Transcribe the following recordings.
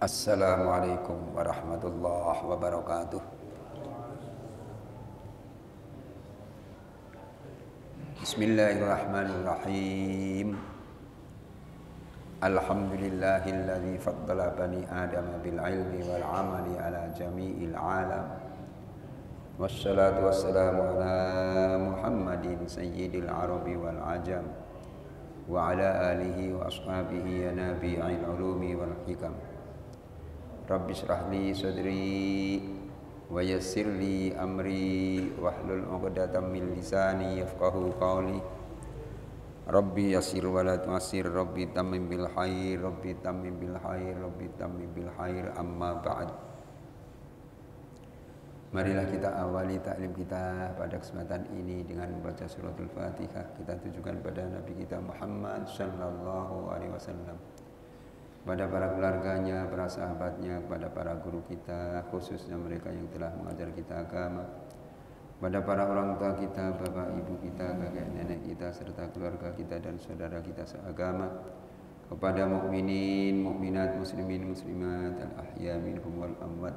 Assalamualaikum warahmatullahi wabarakatuh. Bismillahirrahmanirrahim. Alhamdulillahilladzi faddala bani Adam bil ilmi wal amali ala jami'il alam. Wassalatu wassalamu ala Muhammadin sayyidil arabi wal ajam wa ala alihi wa ashabihi ya nabi'il ulumi wal hikam. Rabbi shrah li sadri wa yassir li amri wahlul 'uqdatam min lisani yafqahu qawli. Rabbi yassir wa la tu'assir, Rabbi tammim bil khair, Rabbi tammim bil khair, Rabbi tammim bil khair. Amma ba'd. Marilah kita awali taklim kita pada kesempatan ini dengan membaca suratul Fatihah. Kita tujukan pada Nabi kita Muhammad sallallahu alaihi wasallam, pada para keluarganya, para sahabatnya, kepada para guru kita, khususnya mereka yang telah mengajar kita agama, pada para orang tua kita, bapak ibu kita, kakek nenek kita, serta keluarga kita dan saudara kita seagama, kepada mukminin, mukminat, muslimin, muslimat, al-ahya minhum wal amwat,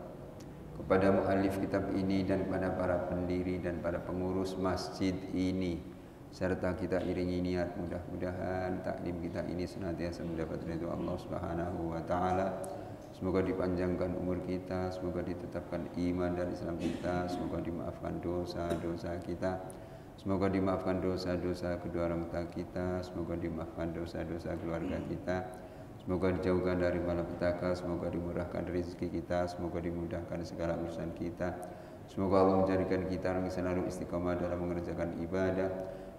kepada muallif kitab ini dan kepada para pendiri dan para pengurus masjid ini, serta kita iringi niat mudah-mudahan taklim kita ini senantiasa mendapat ridho Allah Subhanahu wa taala. Semoga dipanjangkan umur kita, semoga ditetapkan iman dan Islam kita, semoga dimaafkan dosa-dosa kita, semoga dimaafkan dosa-dosa kedua orang tua kita, semoga dimaafkan dosa-dosa keluarga kita, semoga dijauhkan dari malapetaka, semoga dimurahkan rezeki kita, semoga dimudahkan segala urusan kita. Semoga Allah menjadikan kita yang selalu istiqamah dalam mengerjakan ibadah,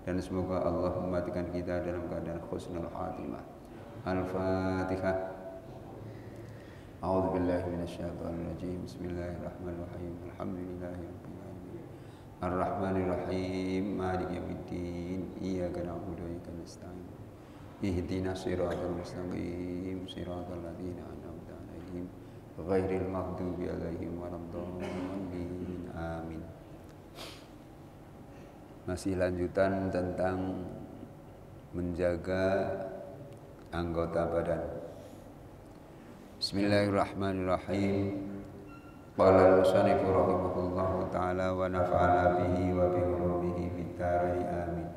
dan semoga Allah mematikan kita dalam keadaan husnul khatimah. Al-Fatihah. A'udzu billahi minasyaitonir rajim. Bismillahirrahmanirrahim. Alhamdulillahirabbil alamin. Arrahmanir rahim. Maliki yaumiddin. Iyyaka na'budu wa iyyaka nasta'in. Ihdinas siratal mustaqim. Siratal ladzina an'amta 'alaihim ghairil maghdubi 'alaihim waladdallin. Amin. Masih lanjutan tentang menjaga anggota badan. Bismillahirrahmanirrahim. Qala al-musannif rahimahullahu ta'ala wa nafa'ana bihi wa bi ulumihi fid dharain amin.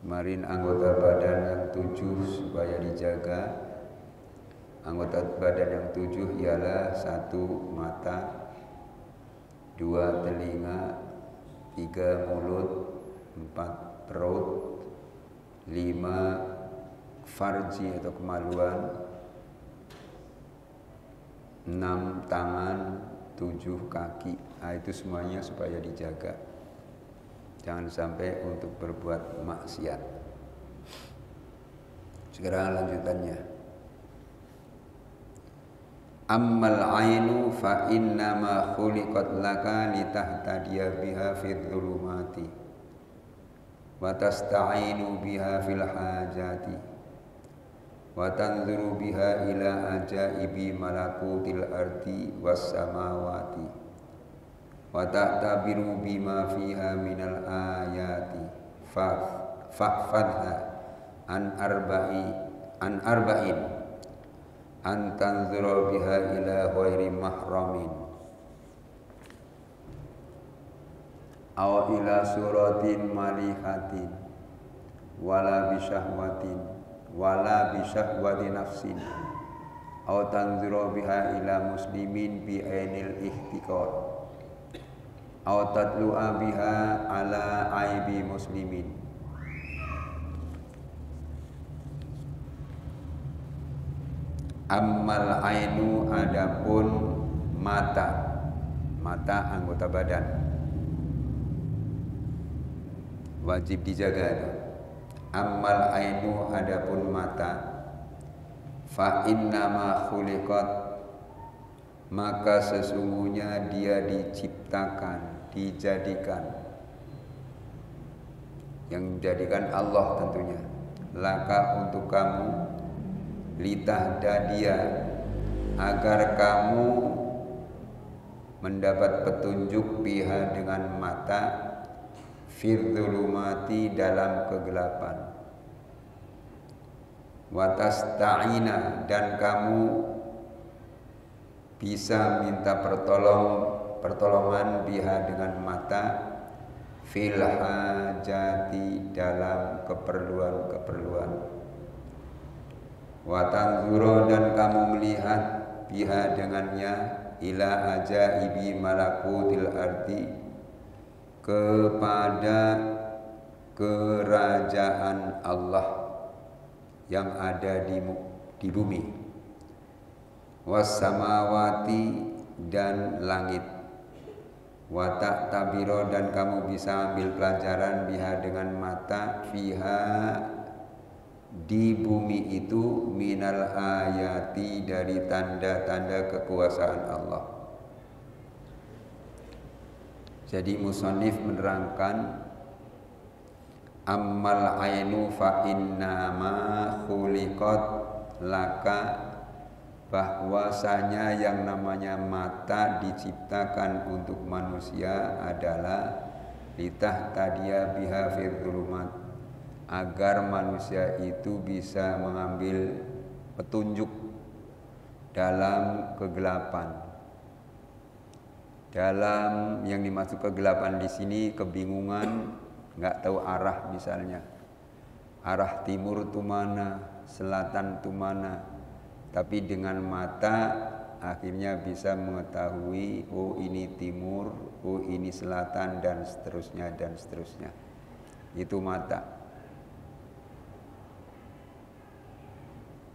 Kemarin anggota badan yang 7 supaya dijaga. Anggota badan yang 7 ialah 1 mata, 2 telinga, 3 mulut, 4 perut, 5 farji atau kemaluan, 6 tangan, 7 kaki. Nah, itu semuanya supaya dijaga. Jangan sampai untuk berbuat maksiat. Sekarang lanjutannya. Ammal ainu fa innama khuliqat laka litahtadiya biha fid dhulumati wa tasta'inu biha fil hajati wa tanzuru biha ila ajaibi malakutil ardi was samawati wa ta'tabiru bima fiha minal ayati fahfadha an arba'in an tanzura biha ila ghairi mahramin aw ila suratin malihatin wala bisyahwatin wala bisyahwati nafsin aw tanzura biha ila muslimin bi ainil ihtiqar aw tatlu'a biha ala aibi muslimin. Ammal ainu, adapun mata, mata anggota badan wajib dijaga. Ammal ainu, adapun mata, fa innama khuliqat, maka sesungguhnya dia diciptakan, dijadikan, yang menjadikan Allah tentunya, laka untuk kamu, litahdadia, agar kamu mendapat petunjuk biha dengan mata, fidzulumati dalam kegelapan, watasta'ina dan kamu bisa minta pertolongan biha dengan mata fil hajati dalam keperluan-keperluan. Wa tanzuru dan kamu melihat biha dengannya ila ajaibi malakutil ardi kepada kerajaan Allah yang ada di bumi, was samawati dan langit, wa ta'tabiro dan kamu bisa ambil pelajaran biha dengan mata fiha di bumi itu minal ayati dari tanda-tanda kekuasaan Allah. Jadi musannif menerangkan ammal ainu fa innama khuliqat laka, bahwasanya yang namanya mata diciptakan untuk manusia adalah litahtadia biha fil dzulumat, agar manusia itu bisa mengambil petunjuk dalam kegelapan. Dalam yang dimaksud kegelapan di sini kebingungan, nggak tahu arah, misalnya arah timur itu mana, selatan itu mana, tapi dengan mata akhirnya bisa mengetahui oh ini timur, oh ini selatan, dan seterusnya dan seterusnya. Itu mata.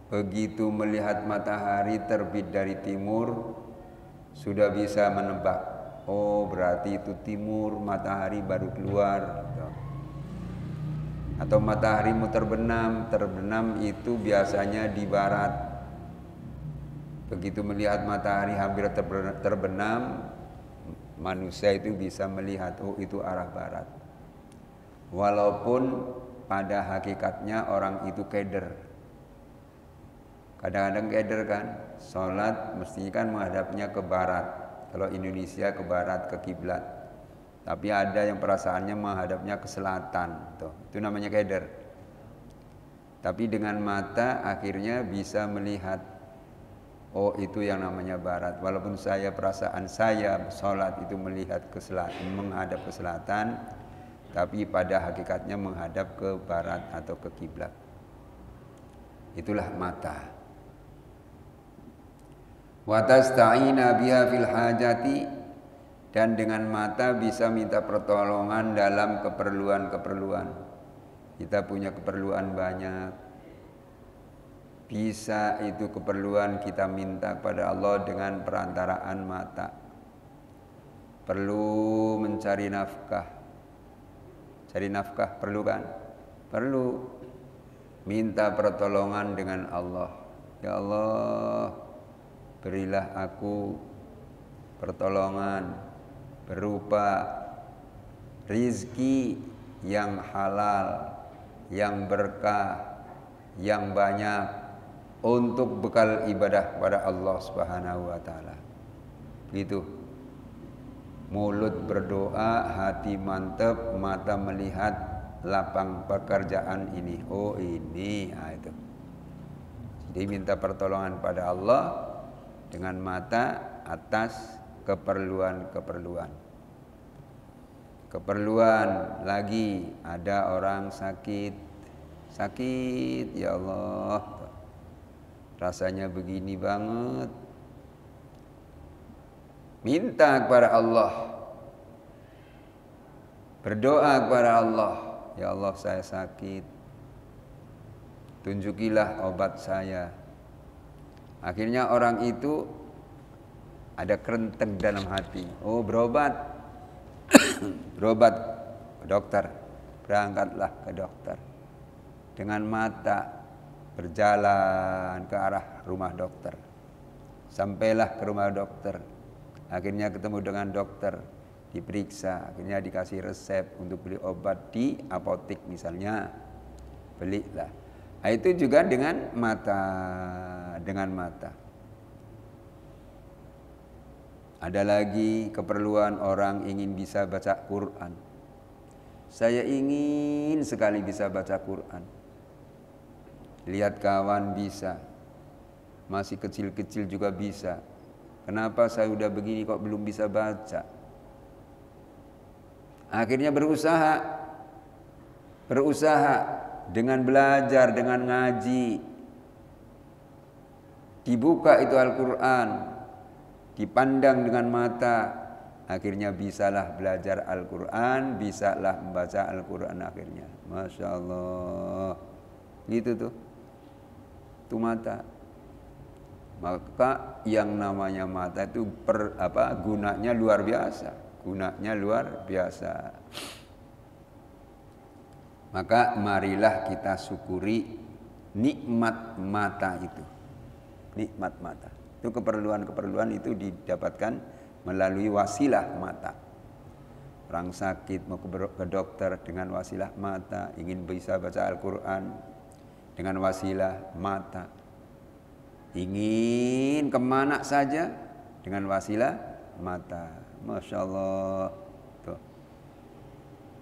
Begitu melihat matahari terbit dari timur, sudah bisa menebak, oh berarti itu timur, matahari baru keluar. Atau matahari mau terbenam itu biasanya di barat. Begitu melihat matahari hampir terbenam, manusia itu bisa melihat, oh itu arah barat. Walaupun pada hakikatnya orang itu keder. Kadang-kadang keder kan, sholat mestinya kan menghadapnya ke barat. Kalau Indonesia ke barat, ke kiblat. Tapi ada yang perasaannya menghadapnya ke selatan. Tuh, itu namanya keder. Tapi dengan mata akhirnya bisa melihat, oh itu yang namanya barat. Walaupun perasaan saya sholat itu melihat ke selatan, menghadap ke selatan, tapi pada hakikatnya menghadap ke barat atau ke kiblat. Itulah mata. Wa tasta'ina biha fil hajati, dan dengan mata bisa minta pertolongan dalam keperluan-keperluan. Kita punya keperluan banyak, bisa itu keperluan kita minta kepada Allah dengan perantaraan mata. Perlu mencari nafkah, cari nafkah perlu kan? Perlu. Minta pertolongan dengan Allah. Ya Allah, berilah aku pertolongan berupa rizki yang halal, yang berkah, yang banyak untuk bekal ibadah kepada Allah Subhanahu wa taala. Gitu. Mulut berdoa, hati mantap, mata melihat lapang pekerjaan ini. Oh ini, itu. Jadi minta pertolongan pada Allah dengan mata atas keperluan-keperluan. Keperluan lagi, ada orang sakit, ya Allah, rasanya begini banget. Minta kepada Allah, berdoa kepada Allah, ya Allah saya sakit, tunjukilah obat saya. Akhirnya orang itu ada kerenteng dalam hati, oh berobat, berobat ke dokter, berangkatlah ke dokter. Dengan mata berjalan ke arah rumah dokter, sampailah ke rumah dokter, akhirnya ketemu dengan dokter, diperiksa, akhirnya dikasih resep untuk beli obat di apotek misalnya, belilah. Nah, itu juga dengan mata, dengan mata. Ada lagi keperluan orang ingin bisa baca Quran. Saya ingin sekali bisa baca Quran. Lihat kawan bisa, masih kecil-kecil juga bisa. Kenapa saya udah begini kok belum bisa baca? Akhirnya berusaha dengan belajar, dengan ngaji. Dibuka itu Al-Quran, dipandang dengan mata, akhirnya bisalah belajar Al-Quran, bisalah membaca Al-Quran akhirnya. Masya Allah. Gitu tuh. Itu mata. Maka yang namanya mata itu gunanya luar biasa. Gunanya luar biasa. Maka marilah kita syukuri nikmat mata itu. Nikmat mata. Itu keperluan-keperluan itu didapatkan melalui wasilah mata. Orang sakit mau ke dokter dengan wasilah mata, ingin bisa baca Al-Quran dengan wasilah mata. Ingin kemana saja dengan wasilah mata. Masya Allah. Tuh.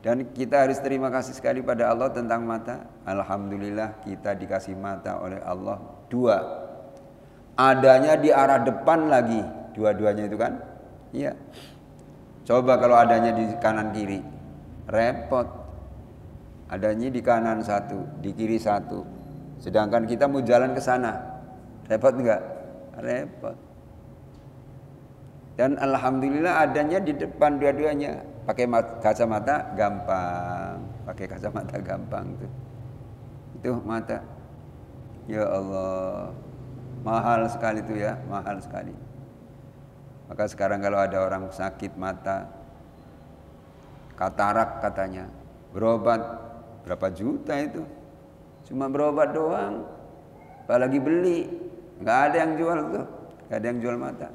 Dan kita harus terima kasih sekali pada Allah tentang mata. Alhamdulillah kita dikasih mata oleh Allah 2. Adanya di arah depan lagi. Dua-duanya itu kan. Iya. Coba kalau adanya di kanan kiri. Repot. Adanya di kanan 1, di kiri 1. Sedangkan kita mau jalan ke sana. Repot enggak? Repot. Dan alhamdulillah adanya di depan dua-duanya. Pakai kacamata gampang. Pakai kacamata gampang tuh. Itu mata. Ya Allah. Mahal sekali itu ya, mahal sekali. Maka sekarang kalau ada orang sakit mata, katarak katanya, berobat berapa juta itu? Cuma berobat doang. Apalagi beli. Nggak ada yang jual tuh, nggak ada yang jual mata.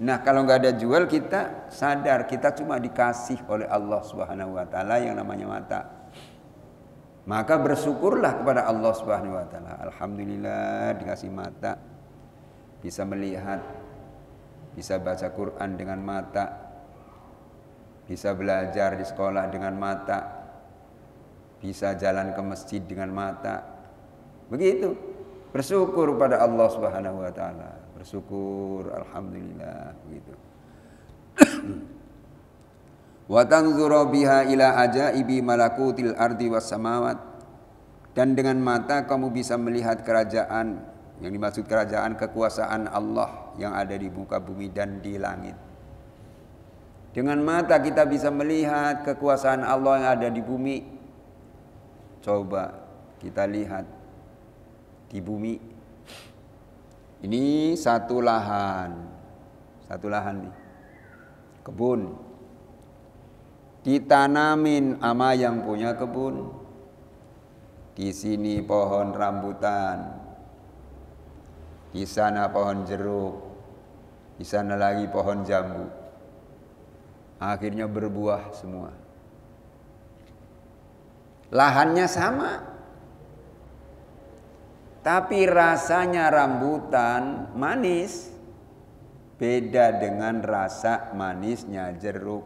Nah kalau nggak ada jual, kita sadar kita cuma dikasih oleh Allah Subhanahu Wa Taala yang namanya mata. Maka bersyukurlah kepada Allah Subhanahu Wa Taala. Alhamdulillah dikasih mata, bisa melihat, bisa baca Quran dengan mata, bisa belajar di sekolah dengan mata, bisa jalan ke masjid dengan mata. Begitu. Bersyukur pada Allah Subhanahu Wa Taala. Bersyukur, alhamdulillah, begitu. Wa tanzuru biha ila ajaibi malakutil ardi was samawat. Dan dengan mata kamu bisa melihat kerajaan, yang dimaksud kerajaan kekuasaan Allah yang ada di muka bumi dan di langit. Dengan mata kita bisa melihat kekuasaan Allah yang ada di bumi. Coba kita lihat di bumi. Ini satu lahan nih, kebun. Ditanamin ama yang punya kebun. Di sini pohon rambutan, di sana pohon jeruk, di sana lagi pohon jambu. Akhirnya berbuah semua. Lahannya sama, tapi rasanya rambutan manis. Beda dengan rasa manisnya jeruk.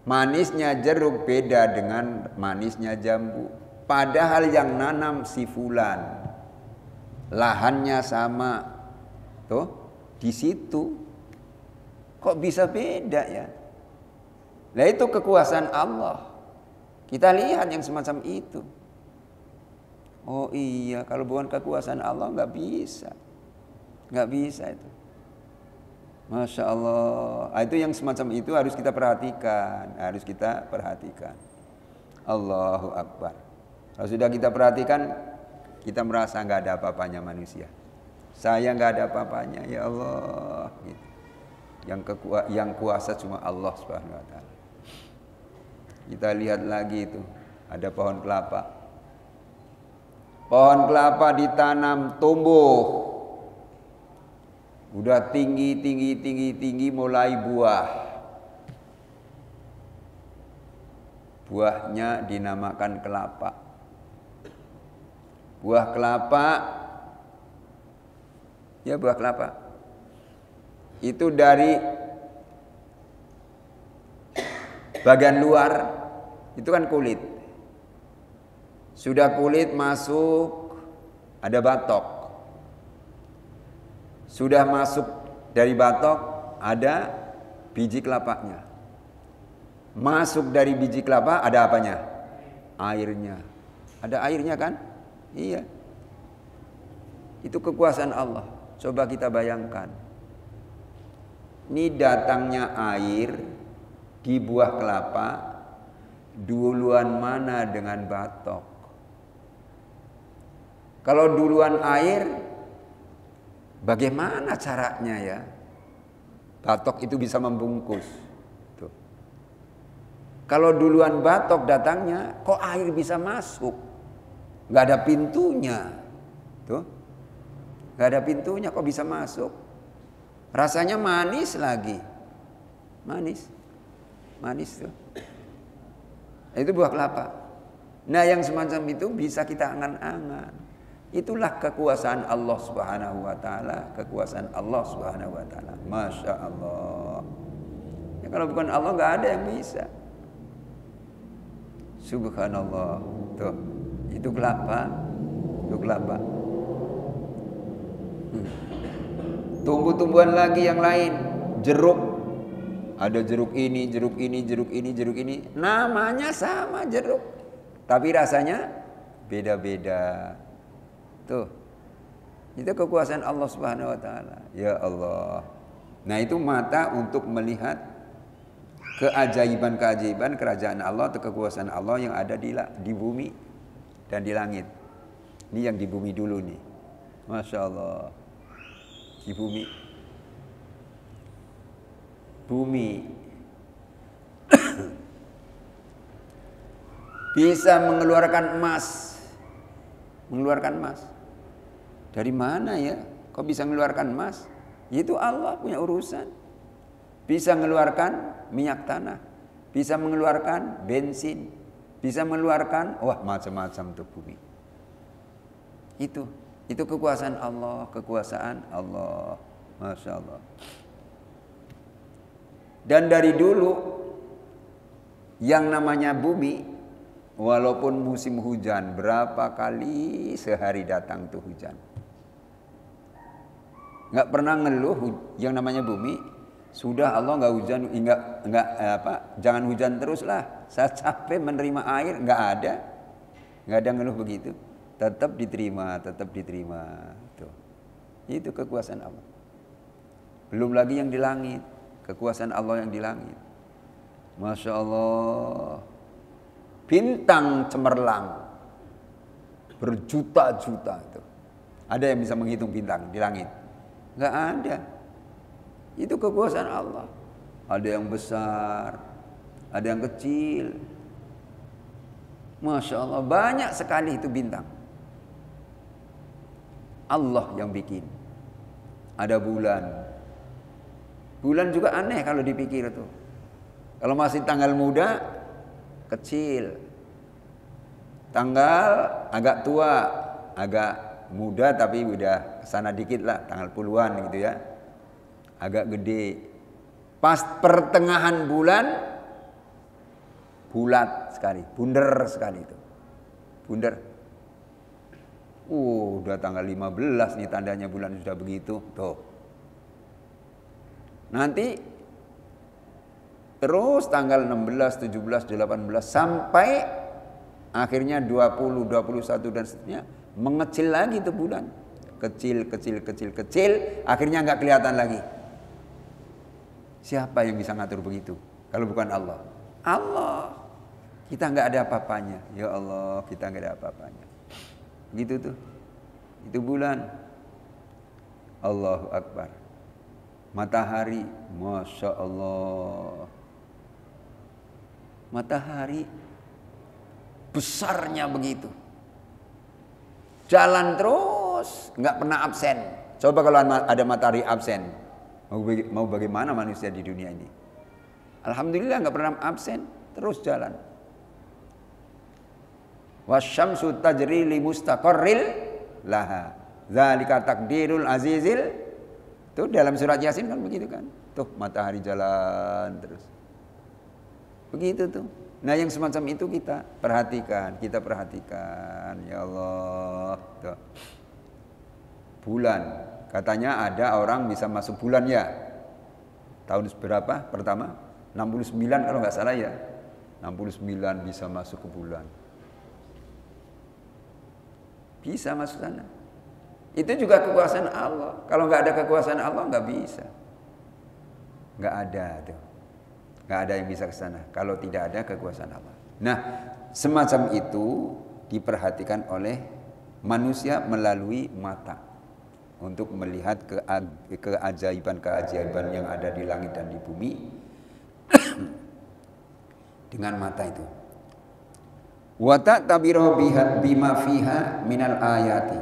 Manisnya jeruk beda dengan manisnya jambu. Padahal yang nanam si fulan. Lahannya sama. Tuh, di situ. Kok bisa beda ya? Nah itu kekuasaan Allah. Kita lihat yang semacam itu. Oh iya, kalau bukan kekuasaan Allah nggak bisa. Nggak bisa itu. Masya Allah. Itu yang semacam itu harus kita perhatikan. Harus kita perhatikan. Allahu Akbar. Kalau sudah kita perhatikan, kita merasa nggak ada apa-apanya manusia. Saya nggak ada apa-apanya, ya Allah. Gitu. Yang kuasa cuma Allah Subhanahu Wa Taala. Kita lihat lagi itu, ada pohon kelapa. Pohon kelapa ditanam, tumbuh. Udah tinggi mulai buah. Buahnya dinamakan kelapa. Buah kelapa, ya buah kelapa. Itu dari bagian luar, itu kan kulit. Sudah kulit masuk, ada batok. Sudah masuk dari batok ada biji kelapanya. Masuk dari biji kelapa ada apanya? Airnya. Ada airnya kan? Iya. Itu kekuasaan Allah. Coba kita bayangkan. Ini datangnya air di buah kelapa, duluan mana dengan batok? Kalau duluan air, bagaimana caranya ya? Batok itu bisa membungkus. Tuh. Kalau duluan batok datangnya, kok air bisa masuk? Gak ada pintunya. Tuh. Gak ada pintunya, kok bisa masuk? Rasanya manis lagi. Manis. Manis tuh. Itu buah kelapa. Nah yang semacam itu bisa kita angan-angan. Itulah kekuasaan Allah Subhanahu wa taala, kekuasaan Allah Subhanahu wa taala. Masya Allah. Ya, kalau bukan Allah nggak ada yang bisa. Subhanallah. Tuh, itu kelapa. Itu kelapa. Tumbuh-tumbuhan lagi yang lain, jeruk. Ada jeruk ini, jeruk ini, jeruk ini, jeruk ini. Namanya sama jeruk, tapi rasanya beda-beda. Tuh, itu kekuasaan Allah Subhanahu wa taala. Ya Allah. Nah, itu mata untuk melihat keajaiban-keajaiban kerajaan Allah atau kekuasaan Allah yang ada di bumi dan di langit. Ini yang di bumi dulu nih. Masya Allah. Di bumi. Bumi bisa mengeluarkan emas. Mengeluarkan emas. Dari mana ya? Kok bisa mengeluarkan emas? Itu Allah punya urusan. Bisa mengeluarkan minyak tanah, bisa mengeluarkan bensin, bisa mengeluarkan macam-macam tuh bumi. Itu kekuasaan Allah, kekuasaan Allah. Masya Allah. Dan dari dulu yang namanya bumi, walaupun musim hujan, berapa kali sehari datang tuh hujan. Nggak pernah ngeluh yang namanya bumi. Sudah Allah nggak hujan, jangan hujan terus lah. Saya capek menerima air, nggak ada ngeluh begitu. Tetap diterima. Tuh. Itu kekuasaan Allah. Belum lagi yang di langit, kekuasaan Allah yang di langit. Masya Allah. Bintang cemerlang berjuta-juta itu. Ada yang bisa menghitung bintang di langit? Nggak ada. Itu kekuasaan Allah. Ada yang besar, ada yang kecil. Masya Allah, banyak sekali itu bintang. Allah yang bikin. Ada bulan. Bulan juga aneh kalau dipikir tuh. Kalau masih tanggal muda, kecil. Tanggal agak tua, agak muda tapi udah kesana dikit lah, tanggal puluhan gitu ya. Agak gede. Pas pertengahan bulan, bulat sekali, bunder sekali itu. Bunder. Udah tanggal 15 nih tandanya bulan sudah begitu. Tuh. Nanti terus tanggal 16, 17, 18 sampai akhirnya 20, 21 dan seterusnya mengecil lagi tuh bulan. Kecil, akhirnya nggak kelihatan lagi. Siapa yang bisa ngatur begitu? Kalau bukan Allah. Allah. Kita nggak ada apa-apanya. Ya Allah, kita nggak ada apa-apanya. Gitu tuh. Itu bulan. Allahu Akbar. Matahari, Masya Allah. Matahari besarnya begitu. Jalan terus, nggak pernah absen. Coba kalau ada matahari absen, mau bagaimana manusia di dunia ini? Alhamdulillah nggak pernah absen, terus jalan. Wasyamsu tajri li mustaqarril laha. Dzalika takdirul azizil. Tuh dalam surat Yasin kan begitu kan. Tuh matahari jalan terus. Begitu tuh. Nah yang semacam itu kita perhatikan. Ya Allah. Tuh. Bulan Katanya ada orang bisa masuk bulan ya. Tahun berapa pertama? 69 kalau nggak salah ya. 69 bisa masuk ke bulan. Bisa masuk sana. Itu juga kekuasaan Allah. Kalau nggak ada kekuasaan Allah nggak bisa. Nggak ada tuh. Nggak ada yang bisa ke sana kalau tidak ada kekuasaan Allah. Nah, semacam itu diperhatikan oleh manusia melalui mata untuk melihat keajaiban-keajaiban yang ada di langit dan di bumi dengan mata itu. Wa ta'tabiru bima fiha minal ayati,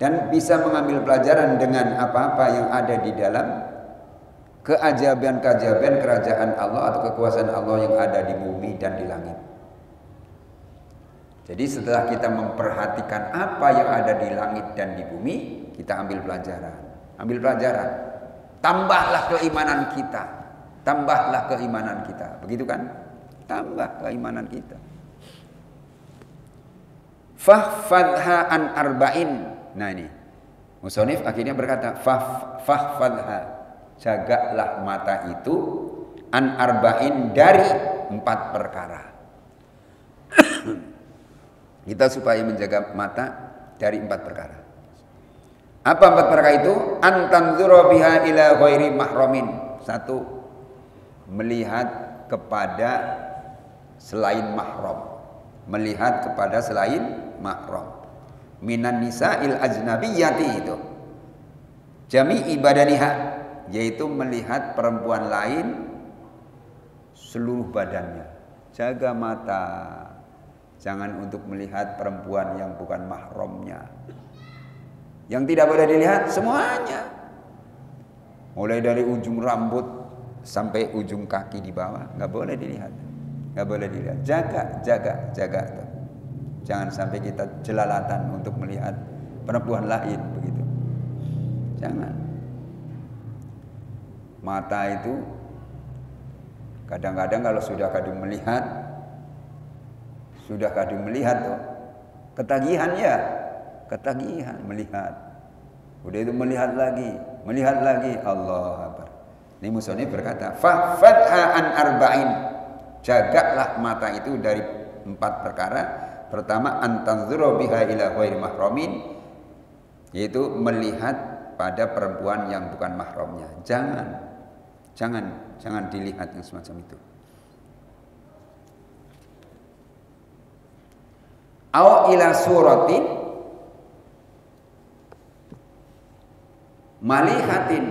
dan bisa mengambil pelajaran dengan apa-apa yang ada di dalam keajaiban-keajaiban kerajaan Allah atau kekuasaan Allah yang ada di bumi dan di langit. Jadi setelah kita memperhatikan apa yang ada di langit dan di bumi, kita ambil pelajaran. Ambil pelajaran. Tambahlah keimanan kita. Tambahlah keimanan kita. Begitu kan? Tambah keimanan kita. Fahfadha an arba'in. Nah ini. Musonif akhirnya berkata, fahfadha. Jagalah mata itu an arba'in dari 4 perkara. Kita supaya menjaga mata dari 4 perkara. Apa 4 perkara itu? An tanzura biha ila ghairi mahramin. 1. Melihat kepada selain mahram. Melihat kepada selain mahram. Minan nisa'il ajnabiyyati itu. Jami'i badaniha, yaitu melihat perempuan lain seluruh badannya. Jaga mata. Jangan untuk melihat perempuan yang bukan mahramnya. Yang tidak boleh dilihat semuanya. Mulai dari ujung rambut sampai ujung kaki di bawah, nggak boleh dilihat. Nggak boleh dilihat. Jaga. Jangan sampai kita jelalatan untuk melihat perempuan lain begitu. Jangan. Mata itu kadang-kadang kalau sudah kadung melihat tuh, ketagihan melihat. Udah itu melihat lagi, Allah Akbar. Ini musonif berkata, fahfadha an arba'in. Jagalah mata itu dari 4 perkara. Pertama, an tanzura biha ila ghairi mahramin, yaitu melihat pada perempuan yang bukan mahramnya. Jangan dilihat yang semacam itu. Au ila suratin malihatin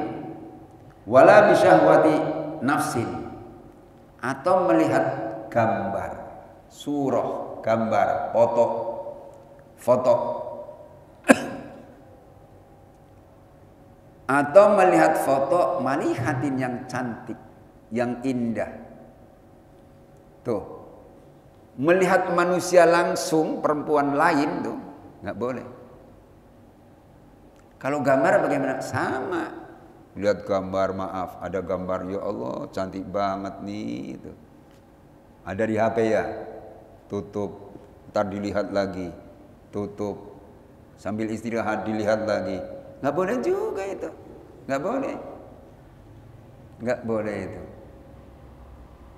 wala bisyahwati nafsin, atau melihat gambar, surah, gambar, foto atau melihat foto malihatin yang cantik, yang indah. Tuh, melihat manusia langsung, perempuan lain tuh nggak boleh. Kalau gambar bagaimana? Sama. Lihat gambar, maaf, ada gambar, ya Allah cantik banget nih itu. Ada di HP ya, tutup, ntar dilihat lagi, tutup, sambil istirahat dilihat lagi. Nggak boleh juga itu, nggak boleh itu.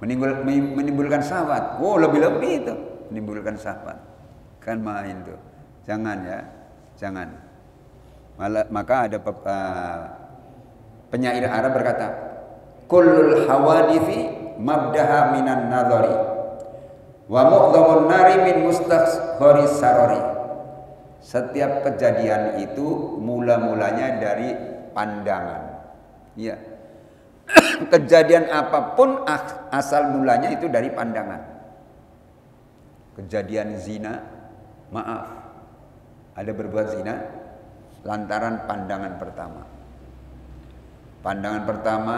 Menimbulkan syahwat. Oh, lebih-lebih itu menimbulkan syahwat. Kan main tuh. Jangan ya, jangan. Maka ada penyair Arab berkata, kullul hawadithi mabdaha minan nadhari wa mu'dhamun nari min mustashkhari sarari. Setiap kejadian itu mula-mulanya dari pandangan. Iya. Kejadian apapun asal mulanya itu dari pandangan. Kejadian zina, maaf, ada berbuat zina lantaran pandangan pertama. Pandangan pertama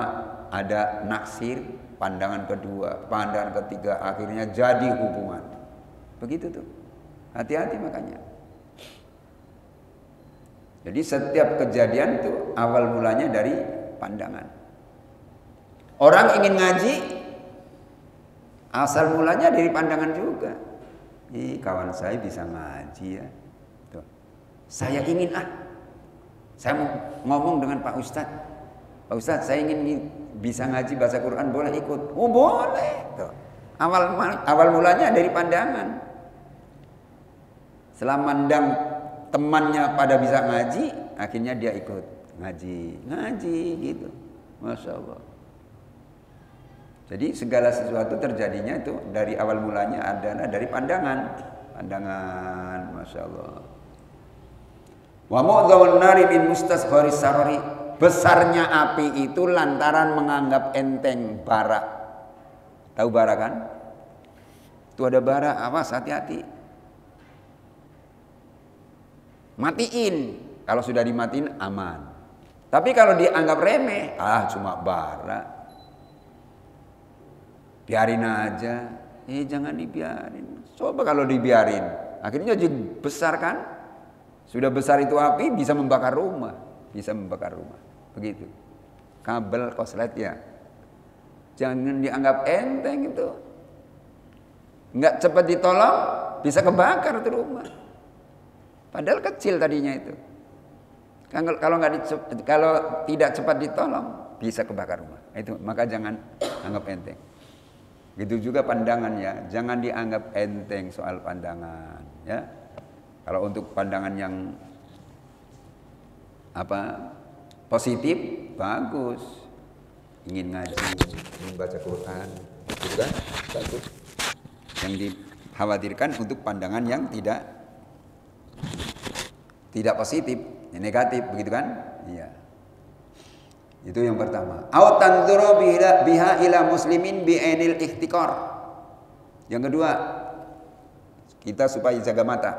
ada naksir, pandangan kedua, pandangan ketiga, akhirnya jadi hubungan. Begitu tuh. Hati-hati makanya. Jadi setiap kejadian tuh awal mulanya dari pandangan. Orang ingin ngaji, asal mulanya dari pandangan juga. Kawan saya bisa ngaji ya. Tuh. Saya Saya mau ngomong dengan Pak Ustadz. Pak Ustadz, saya ingin bisa ngaji baca Quran, boleh ikut? Oh boleh. Tuh. Awal mulanya dari pandangan. Setelah mandang temannya pada bisa ngaji, akhirnya dia ikut ngaji gitu. Masya Allah. Jadi segala sesuatu terjadinya itu dari awal mulanya adalah dari pandangan, Masya Allah. Wa mu'dhawun nari min mustasgharis sarari. Besarnya api itu lantaran menganggap enteng bara. Tahu bara kan? Itu ada bara, awas hati-hati. Matiin. Kalau sudah dimatiin aman. Tapi kalau dianggap remeh, cuma bara. Biarin aja. Jangan dibiarin. Coba kalau dibiarin, akhirnya jadi besar kan? Sudah besar itu api bisa membakar rumah. Begitu. Kabel koslet ya. Jangan dianggap enteng itu. Enggak cepat ditolong, bisa kebakar tuh rumah. Padahal kecil tadinya itu. Kalau tidak cepat ditolong, bisa kebakar rumah. Itu maka jangan anggap enteng. Gitu juga pandangannya, jangan dianggap enteng soal pandangan, ya. Kalau untuk pandangan yang positif, bagus. Ingin ngaji, ingin baca Quran, gitu kan? Bagus. Yang dikhawatirkan untuk pandangan yang tidak positif, yang negatif, begitu kan? Iya. Itu yang pertama. Au tanzuru biha ila muslimin bi'ainil ihtikar. Yang kedua, kita supaya jaga mata.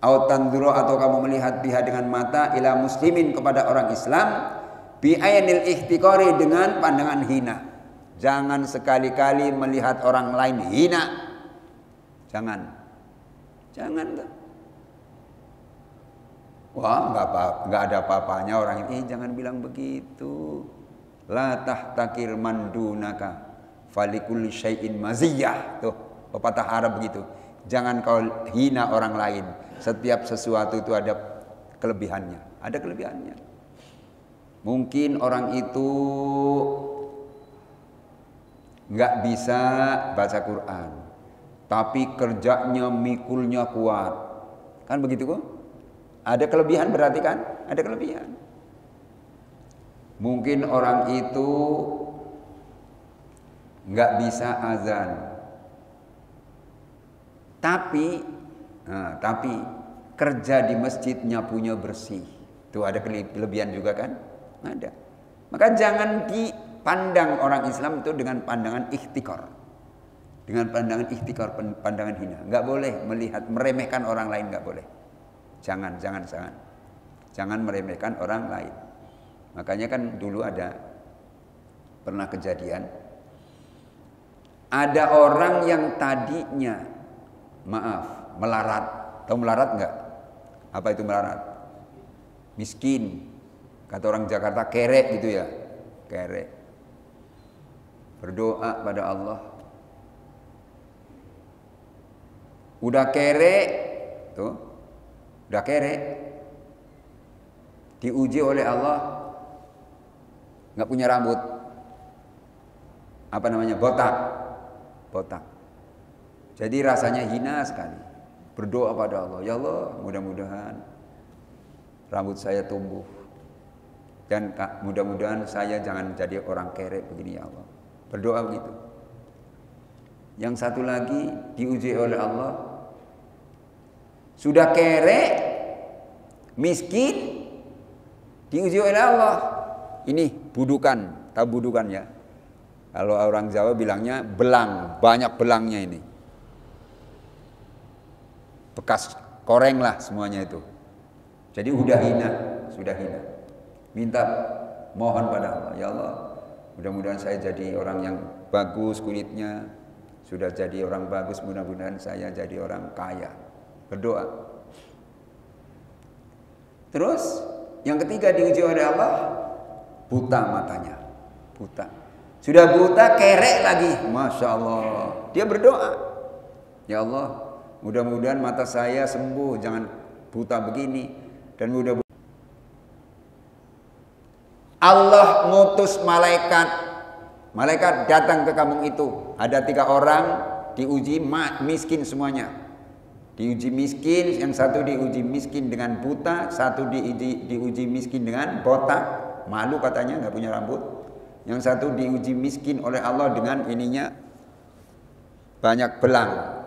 Au tanzuru atau kamu melihat biha dengan mata ila muslimin kepada orang Islam bi'ainil ihtikari dengan pandangan hina. Jangan sekali-kali melihat orang lain hina. Jangan tuh. Wah, nggak ada apa-apanya orang ini. Jangan bilang begitu. La tahtakir mandunaka falikulli syai'in maziyah. Tuh, pepatah Arab begitu. Jangan kau hina orang lain. Setiap sesuatu itu ada kelebihannya. Ada kelebihannya. Mungkin orang itu nggak bisa baca Quran, tapi kerjanya mikulnya kuat. Kan begitu kok? Ada kelebihan berarti kan? Ada kelebihan. Mungkin orang itu nggak bisa azan, tapi kerja di masjidnya punya bersih. Itu ada kelebihan juga kan? Ada. Maka jangan dipandang orang Islam itu dengan pandangan ihtikar. Dengan pandangan ihtikar, pandangan hina. Nggak boleh meremehkan orang lain, nggak boleh. Jangan. Jangan meremehkan orang lain. Makanya kan dulu pernah kejadian. Ada orang yang tadinya, melarat. Tahu melarat nggak? Apa itu melarat? Miskin. Kata orang Jakarta kerek gitu ya. Kerek. Berdoa pada Allah. Udah kerek, tuh. Udah kerek. Diuji oleh Allah. Nggak punya rambut. Apa namanya? Botak. Jadi rasanya hina sekali. Berdoa pada Allah. Ya Allah, mudah-mudahan rambut saya tumbuh. Dan mudah-mudahan saya jangan jadi orang kerek begini ya Allah. Berdoa begitu. Yang satu lagi diuji oleh Allah. Sudah kerek, miskin, diuji oleh Allah. Ini budukan, tahu budukan ya? Kalau orang Jawa bilangnya belang, banyak belangnya ini. Bekas koreng lah semuanya itu. Jadi sudah hina. Minta mohon pada Allah, ya Allah, mudah-mudahan saya jadi orang yang bagus kulitnya, sudah jadi orang bagus, mudah-mudahan saya jadi orang kaya. Berdoa. Terus yang ketiga diuji oleh Allah, buta matanya, buta. Sudah buta, kerek lagi, masya Allah. Dia berdoa, ya Allah, mudah-mudahan mata saya sembuh, jangan buta begini, dan mudah-mudahan Allah ngutus malaikat. Malaikat datang ke kampung itu. Ada 3 orang diuji miskin semuanya. Diuji miskin, yang satu diuji miskin dengan buta, satu diuji miskin dengan botak, malu katanya nggak punya rambut. Yang satu diuji miskin oleh Allah dengan ininya banyak belang.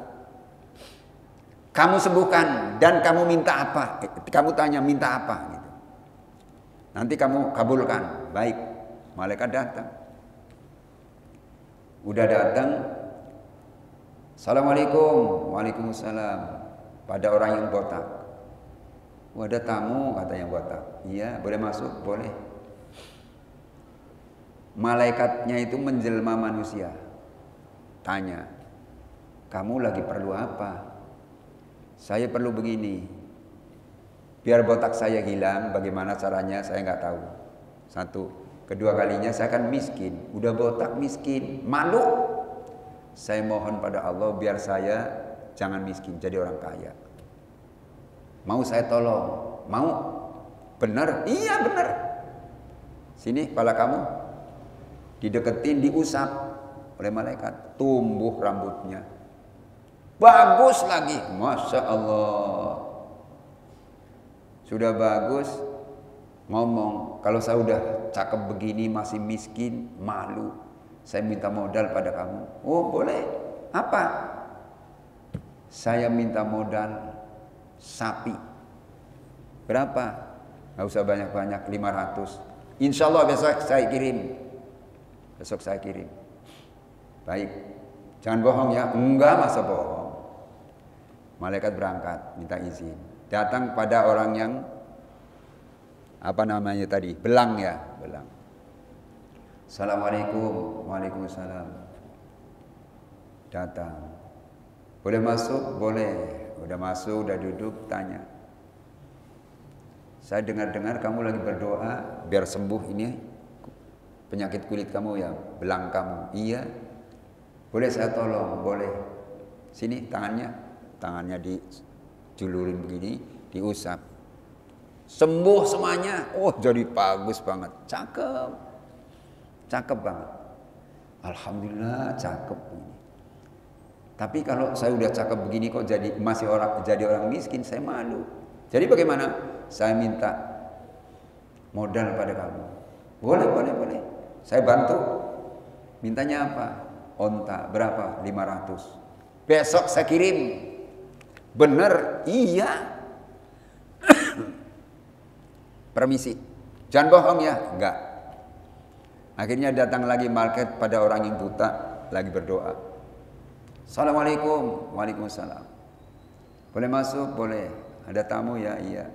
Kamu sembuhkan dan kamu minta apa? Kamu tanya minta apa? Gitu. Nanti kamu kabulkan. Baik, malaikat datang. Udah datang. Assalamualaikum. Waalaikumsalam. Pada orang yang botak. Ada tamu kata yang botak. Iya, boleh masuk? Boleh. Malaikatnya itu menjelma manusia. Tanya, kamu lagi perlu apa? Saya perlu begini. Biar botak saya hilang, bagaimana caranya saya nggak tahu. 1. Kedua kalinya saya kan miskin. Udah botak miskin, malu. Saya mohon pada Allah biar saya jangan miskin, jadi orang kaya. Mau saya tolong? Mau? Benar? Iya benar. Sini kepala kamu. Dideketin, diusap oleh malaikat. Tumbuh rambutnya. Bagus lagi. Masya Allah. Sudah bagus. Ngomong. Kalau saya udah cakep begini masih miskin. Malu. Saya minta modal pada kamu. Oh boleh. Apa? Saya minta modal sapi. Berapa? Gak usah banyak-banyak. 500. Insya Allah besok saya kirim. Besok saya kirim. Baik. Jangan bohong ya. Enggak, masa bohong. Malaikat berangkat, minta izin. Datang pada orang yang apa namanya tadi? Belang ya, belang. Assalamualaikum. Waalaikumsalam. Datang. Boleh masuk? Boleh. Udah masuk, udah duduk, tanya. Saya dengar-dengar kamu lagi berdoa biar sembuh ini penyakit kulit kamu ya, belang kamu. Iya. Boleh saya tolong? Boleh. Sini tangannya. Tangannya dijulurin begini, diusap. Sembuh semuanya. Oh, jadi bagus banget. Cakep. Cakep banget. Alhamdulillah cakep ini. Tapi kalau saya udah cakep begini kok masih jadi orang miskin, saya malu. Jadi bagaimana? Saya minta modal pada kamu. Boleh, boleh, boleh. Saya bantu. Mintanya apa? Onta. Berapa? 500. Besok saya kirim. Bener? Iya. Permisi. Jangan bohong ya? Enggak. Akhirnya datang lagi malaikat pada orang yang buta lagi berdoa. Assalamualaikum. Waalaikumsalam. Boleh masuk? Boleh. Ada tamu ya? Iya.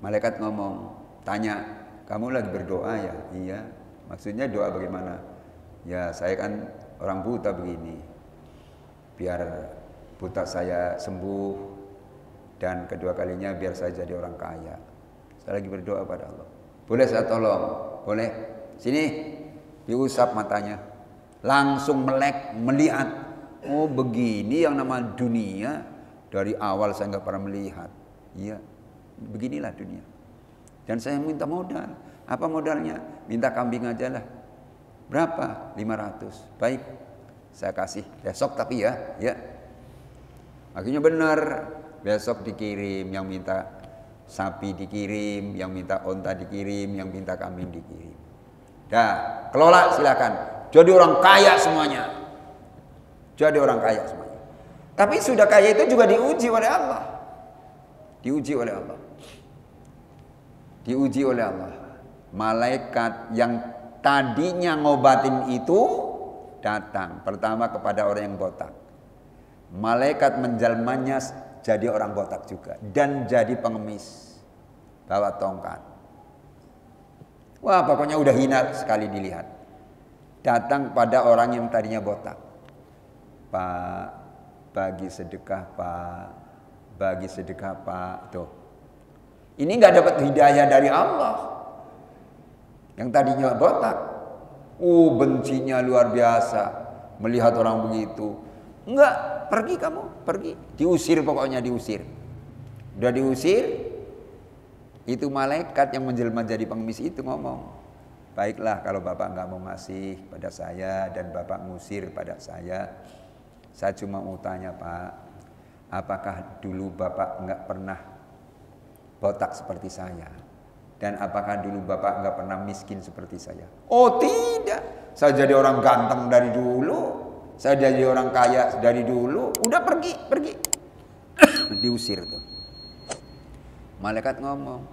Malaikat ngomong, tanya, kamu lagi berdoa ya? Iya. Maksudnya doa bagaimana? Ya saya kan orang buta begini. Biar buta saya sembuh dan kedua kalinya biar saya jadi orang kaya. Saya lagi berdoa pada Allah. Boleh saya tolong? Boleh. Sini. Diusap matanya. Langsung melek, melihat. Oh begini yang nama dunia. Dari awal saya nggak pernah melihat. Iya. Beginilah dunia. Dan saya minta modal. Apa modalnya? Minta kambing aja lah. Berapa? 500. Baik. Saya kasih. Besok tapi ya. Ya. Akhirnya benar. Besok dikirim. Yang minta sapi dikirim. Yang minta onta dikirim. Yang minta kambing dikirim. Dah. Kelola silakan. Jadi orang kaya semuanya. Jadi orang kaya semuanya. Tapi sudah kaya itu juga diuji oleh Allah. Diuji oleh Allah. Diuji oleh Allah. Malaikat yang tadinya ngobatin itu datang. Pertama kepada orang yang botak. Malaikat menjelmanya jadi orang botak juga. Dan jadi pengemis. Bawa tongkat. Wah pokoknya udah hina sekali dilihat. Datang pada orang yang tadinya botak. Pak, bagi sedekah Pak. Bagi sedekah Pak. Tuh. Ini nggak dapat hidayah dari Allah. Yang tadinya botak. Bencinya luar biasa. Melihat orang begitu. Enggak, pergi kamu, pergi. Diusir pokoknya diusir. Udah diusir. Itu malaikat yang menjelma jadi pengemis itu ngomong, baiklah kalau bapak nggak mau ngasih pada saya dan bapak ngusir pada saya cuma mau tanya Pak, apakah dulu bapak nggak pernah botak seperti saya? Dan apakah dulu bapak nggak pernah miskin seperti saya? Oh tidak, saya jadi orang ganteng dari dulu, saya jadi orang kaya dari dulu, udah pergi. Diusir tuh. Malaikat ngomong,